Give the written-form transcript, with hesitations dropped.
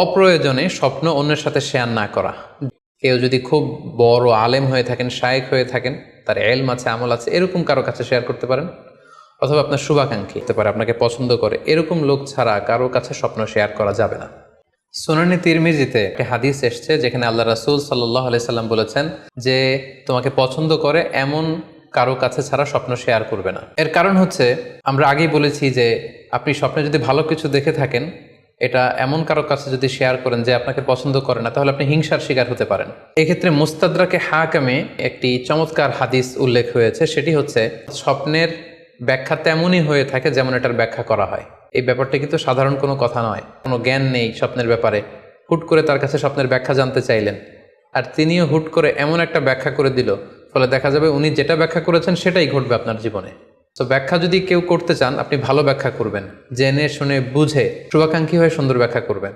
অপ্রয়োজনে স্বপ্ন অন্যের সাথে শেয়ার না করা। কেউ যদি খুব বড় আলেম হয়ে থাকেন, শায়েখ হয়ে থাকেন, তার এলম আছে, আমল আছে, এরকম কারো কাছে শেয়ার করতে পারেন। অথবা আপনার শুভাকাঙ্ক্ষী হতে পারে, আপনাকে পছন্দ করে, এরকম লোক ছাড়া কারো কাছে স্বপ্ন শেয়ার করা যাবে না। সুনানে তিরমিজিতে একটা হাদিস এসছে যেখানে আল্লাহ রাসূল সাল্লাল্লাহু আলাইহি সাল্লাম বলেছেন যে তোমাকে পছন্দ করে এমন কারো কাছে ছাড়া স্বপ্ন শেয়ার করবে না। এর কারণ হচ্ছে, আমরা আগেই বলেছি যে আপনি স্বপ্নে যদি ভালো কিছু দেখে থাকেন, এটা এমন কারো কাছে যদি শেয়ার করেন যে আপনাকে পছন্দ করে না, তাহলে আপনি হিংসার শিকার হতে পারেন। এক্ষেত্রে মুস্তাদরাকে হাকামে একটি চমৎকার হাদিস উল্লেখ হয়েছে, সেটি হচ্ছে স্বপ্নের ব্যাখ্যা তেমনই হয়ে থাকে যেমন এটার ব্যাখ্যা করা হয়। এই ব্যাপারটা কিন্তু সাধারণ কোনো কথা নয়, কোনো জ্ঞান নেই স্বপ্নের ব্যাপারে, হুট করে তার কাছে স্বপ্নের ব্যাখ্যা জানতে চাইলেন, আর তিনিও হুট করে এমন একটা ব্যাখ্যা করে দিল, ফলে দেখা যাবে উনি যেটা ব্যাখ্যা করেছেন সেটাই ঘটবে আপনার জীবনে। তো ব্যাখ্যা যদি কেউ করতে চান, আপনি ভালো ব্যাখ্যা করবেন, জেনে শুনে বুঝে শুভাকাঙ্ক্ষী হয়ে সুন্দর ব্যাখ্যা করবেন।